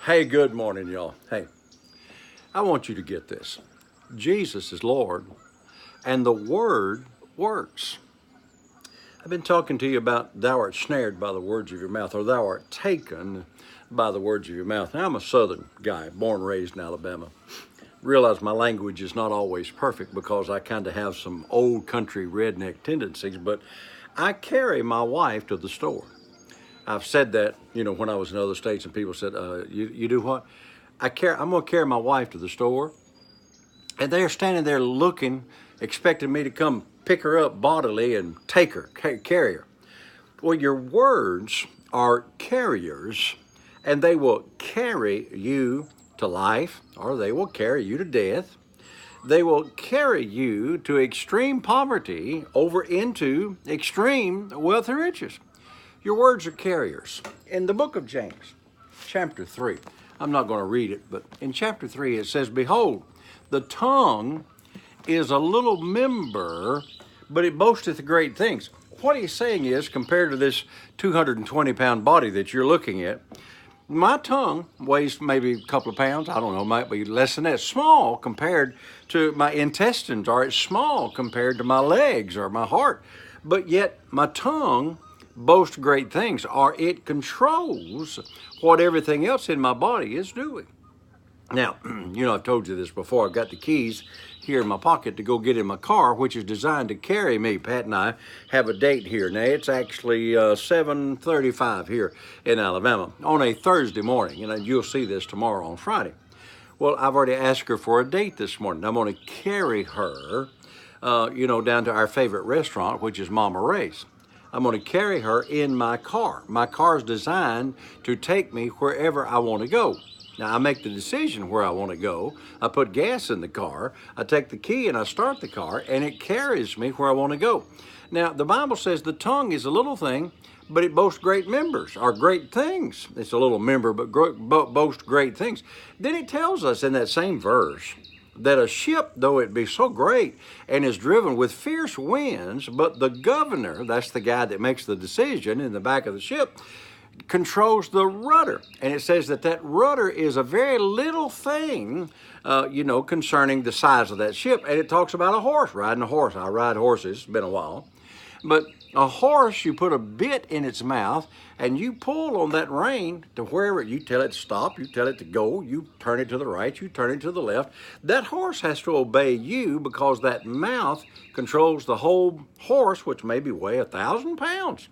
Hey, good morning, y'all. Hey, I want you to get this. Jesus is Lord, and the Word works. I've been talking to you about thou art snared by the words of your mouth, or thou art taken by the words of your mouth. Now, I'm a Southern guy, born and raised in Alabama. Realize my language is not always perfect because I kind of have some old country redneck tendencies, but I carry my wife to the store. I've said that, when I was in other states and people said, you do what? I'm going to carry my wife to the store. And they're standing there looking, expecting me to come pick her up bodily and take her, carry her. Well, your words are carriers, and they will carry you to life, or they will carry you to death. They will carry you to extreme poverty over into extreme wealth and riches. Your words are carriers. In the book of James, chapter 3, I'm not going to read it, but in chapter 3 it says, Behold, the tongue is a little member, but it boasteth great things. What he's saying is, compared to this 220-pound body that you're looking at, my tongue weighs maybe a couple of pounds. I don't know, might be less than that. Small compared to my intestines, or it's small compared to my legs or my heart. But yet my tongue boasts great things, or it controls what everything else in my body is doing. Now, I've told you this before. I've got the keys here in my pocket to go get in my car, which is designed to carry me. Pat and I have a date here. Now, it's actually 7:35 here in Alabama on a Thursday morning, and you'll see this tomorrow on Friday. Well, I've already asked her for a date this morning. I'm going to carry her, down to our favorite restaurant, which is Mama Ray's. I'm going to carry her in my car. My car is designed to take me wherever I want to go. Now, I make the decision where I want to go. I put gas in the car. I take the key and I start the car, and it carries me where I want to go. Now, the Bible says the tongue is a little thing, but it boasts great members, or great things. It's a little member, but boasts great things. Then it tells us in that same verse that a ship, though it be so great and is driven with fierce winds, but the governor, that's the guy that makes the decision in the back of the ship, controls the rudder. And it says that rudder is a very little thing, concerning the size of that ship. And it talks about a horse, riding a horse. I ride horses, it's been a while. But a horse, you put a bit in its mouth and you pull on that rein to wherever you tell it to stop, you tell it to go, you turn it to the right, you turn it to the left. That horse has to obey you because that mouth controls the whole horse, which maybe weigh 1,000 pounds.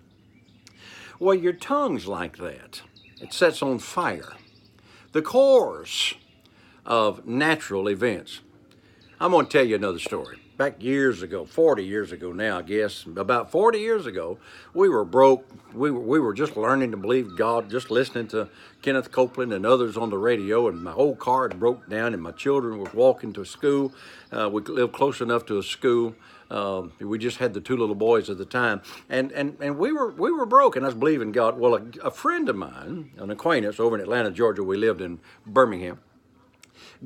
Well, your tongue's like that. It sets on fire the course of natural events. I'm going to tell you another story. Back years ago, 40 years ago now, I guess, about 40 years ago, we were broke. We were just learning to believe God, just listening to Kenneth Copeland and others on the radio, and my whole car had broke down, and my children were walking to school. We lived close enough to a school. We just had the two little boys at the time, and we were broke, and I was believing God. Well, a friend of mine, an acquaintance over in Atlanta, Georgia, we lived in Birmingham,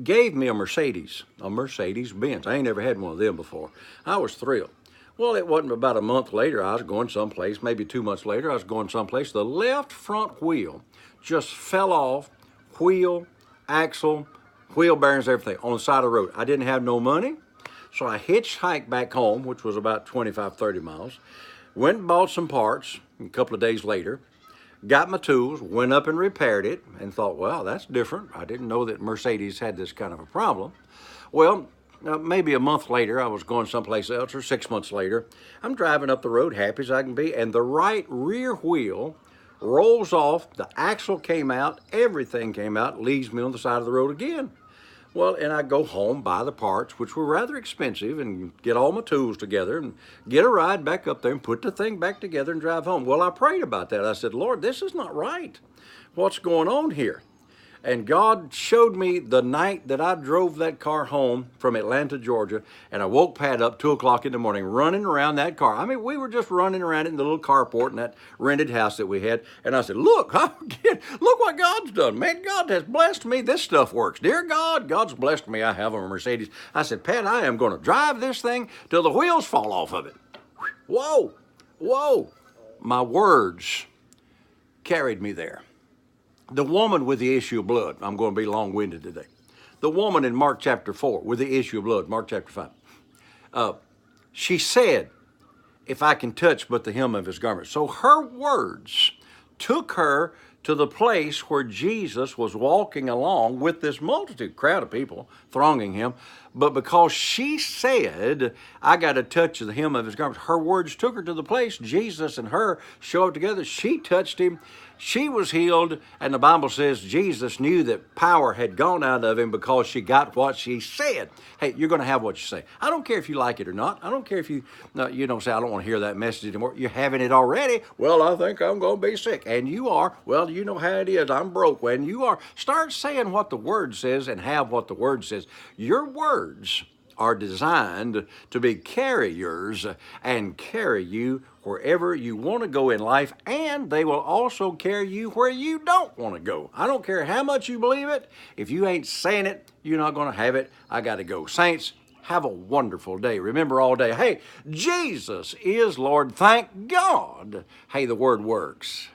gave me a Mercedes Benz. I ain't never had one of them before. I was thrilled. Well, it wasn't about a month later, I was going someplace, maybe 2 months later, I was going someplace. The left front wheel just fell off, wheel, axle, wheel bearings, everything, on the side of the road. I didn't have no money, so I hitchhiked back home, which was about 25, 30 miles, went and bought some parts. A couple of days later, got my tools, went up and repaired it, and thought, well, that's different. I didn't know that Mercedes had this kind of a problem. Well, maybe a month later, I was going someplace else, or 6 months later, I'm driving up the road, happy as I can be, and the right rear wheel rolls off, the axle came out, everything came out, leaves me on the side of the road again. Well, and I go home, buy the parts, which were rather expensive, and get all my tools together and get a ride back up there and put the thing back together and drive home. Well, I prayed about that. I said, Lord, this is not right. What's going on here? And God showed me the night that I drove that car home from Atlanta, Georgia, and I woke Pat up 2 o'clock in the morning running around that car. I mean, we were just running around in the little carport in that rented house that we had. And I said, look what God's done. Man, God has blessed me. This stuff works. Dear God, God's blessed me. I have a Mercedes. I said, Pat, I am going to drive this thing till the wheels fall off of it. Whoa. My words carried me there. The woman with the issue of blood. I'm going to be long-winded today. The woman in Mark chapter 4 with the issue of blood, Mark chapter 5. She said, if I can touch but the hem of his garment. So her words took her to the place where Jesus was walking along with this multitude, crowd of people thronging him. But because she said, I got to touch the hem of his garment, her words took her to the place. Jesus and her showed up together. She touched him. She was healed. And the Bible says Jesus knew that power had gone out of him because she got what she said. Hey, you're going to have what you say. I don't care if you like it or not. I don't care if you don't say, I don't want to hear that message anymore. You're having it already. Well, I think I'm going to be sick. And you are. Well, you know how it is. I'm broke. When you are, start saying what the Word says and have what the Word says. Your words are designed to be carriers and carry you wherever you want to go in life, and they will also carry you where you don't want to go. I don't care how much you believe it. If you ain't saying it, you're not going to have it. I got to go. Saints, have a wonderful day. Remember all day, hey, Jesus is Lord. Thank God. Hey, the Word works.